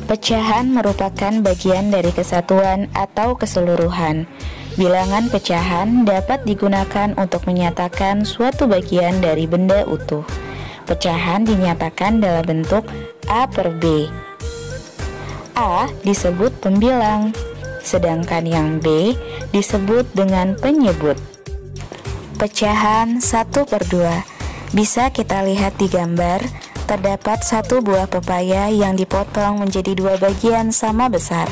Pecahan merupakan bagian dari kesatuan atau keseluruhan. Bilangan pecahan dapat digunakan untuk menyatakan suatu bagian dari benda utuh. Pecahan dinyatakan dalam bentuk A per B. A disebut pembilang, sedangkan yang B disebut dengan penyebut. Pecahan 1/2 bisa kita lihat di gambar. Terdapat satu buah pepaya yang dipotong menjadi 2 bagian sama besar.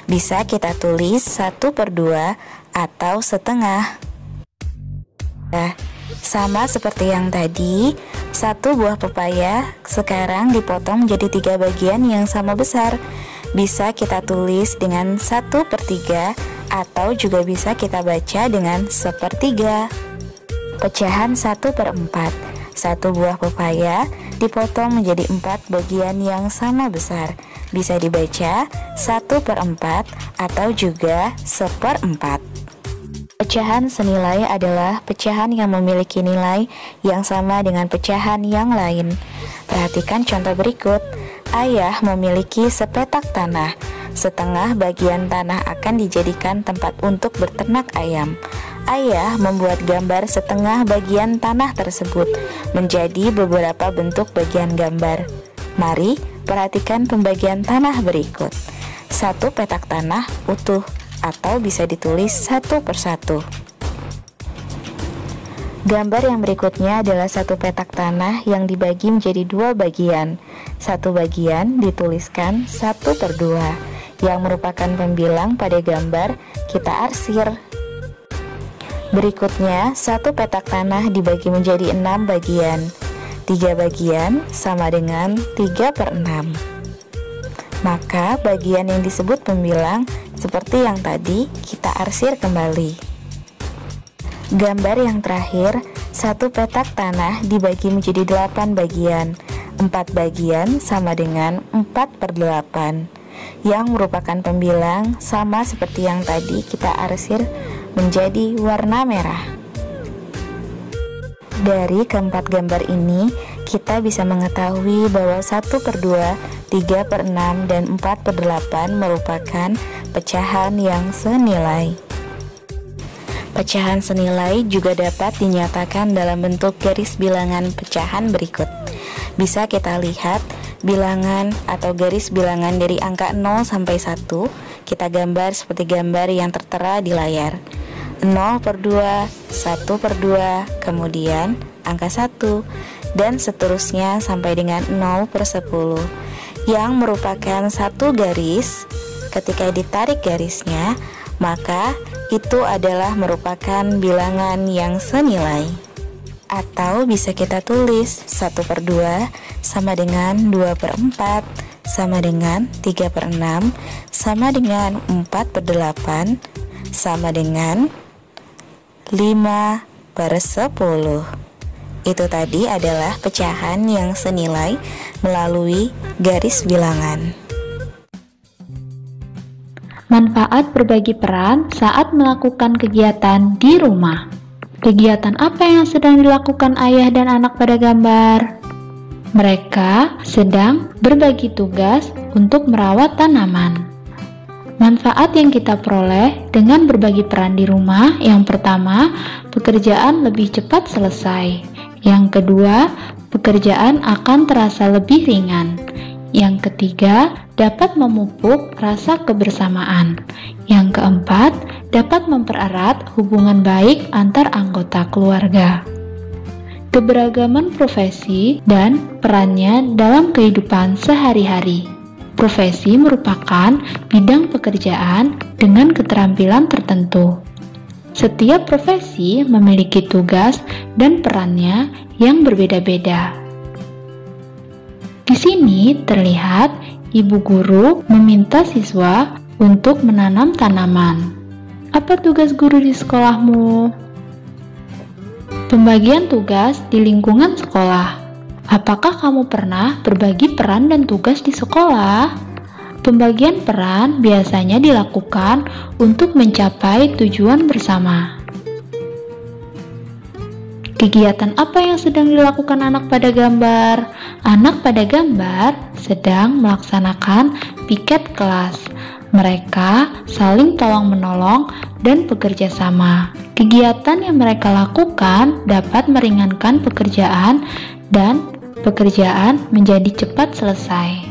Bisa kita tulis 1/2 atau setengah. Sama seperti yang tadi, satu buah pepaya sekarang dipotong menjadi 3 bagian yang sama besar. Bisa kita tulis dengan 1/3 atau juga bisa kita baca dengan 1/3. Pecahan 1/4. Satu buah pepaya dipotong menjadi 4 bagian yang sama besar. Bisa dibaca 1/4 atau juga 1/4. Pecahan senilai adalah pecahan yang memiliki nilai yang sama dengan pecahan yang lain. Perhatikan contoh berikut. Ayah memiliki sepetak tanah. Setengah bagian tanah akan dijadikan tempat untuk berternak ayam. Ayah membuat gambar setengah bagian tanah tersebut menjadi beberapa bentuk bagian gambar. Mari perhatikan pembagian tanah berikut. 1 petak tanah utuh atau bisa ditulis 1 per 1. Gambar yang berikutnya adalah 1 petak tanah yang dibagi menjadi 2 bagian. 1 bagian dituliskan 1/2 yang merupakan pembilang pada gambar kita arsir. Berikutnya, 1 petak tanah dibagi menjadi 6 bagian. 3 bagian sama dengan 3/6. Maka bagian yang disebut pembilang seperti yang tadi kita arsir kembali. Gambar yang terakhir, 1 petak tanah dibagi menjadi 8 bagian. 4 bagian sama dengan 4/8 yang merupakan pembilang sama seperti yang tadi kita arsir menjadi warna merah. Dari keempat gambar ini, kita bisa mengetahui bahwa 1/2, 3/6, dan 4/8 merupakan pecahan yang senilai. Pecahan senilai juga dapat dinyatakan dalam bentuk garis bilangan pecahan berikut. Bisa kita lihat bilangan atau garis bilangan dari angka 0 sampai 1, kita gambar seperti gambar yang tertera di layar. 0/2, 1/2, kemudian angka 1, dan seterusnya sampai dengan 0/10 yang merupakan satu garis. Ketika ditarik garisnya, maka itu adalah merupakan bilangan yang senilai. Atau bisa kita tulis 1/2 sama dengan 2/4 sama dengan 3/6 sama dengan 4/8 sama dengan 5/10. Itu tadi adalah pecahan yang senilai melalui garis bilangan. Manfaat berbagi peran saat melakukan kegiatan di rumah. Kegiatan apa yang sedang dilakukan ayah dan anak pada gambar? Mereka sedang berbagi tugas untuk merawat tanaman. Manfaat yang kita peroleh dengan berbagi peran di rumah, yang pertama, pekerjaan lebih cepat selesai. Yang kedua, pekerjaan akan terasa lebih ringan. Yang ketiga, dapat memupuk rasa kebersamaan. Yang keempat, dapat mempererat hubungan baik antar anggota keluarga. Keberagaman profesi dan perannya dalam kehidupan sehari-hari. Profesi merupakan bidang pekerjaan dengan keterampilan tertentu. Setiap profesi memiliki tugas dan perannya yang berbeda-beda. Di sini terlihat ibu guru meminta siswa untuk menanam tanaman. Apa tugas guru di sekolahmu? Pembagian tugas di lingkungan sekolah. Apakah kamu pernah berbagi peran dan tugas di sekolah? Pembagian peran biasanya dilakukan untuk mencapai tujuan bersama. Kegiatan apa yang sedang dilakukan anak pada gambar? Anak pada gambar sedang melaksanakan piket kelas. Mereka saling tolong-menolong dan bekerja sama. Kegiatan yang mereka lakukan dapat meringankan pekerjaan dan pekerjaan menjadi cepat selesai.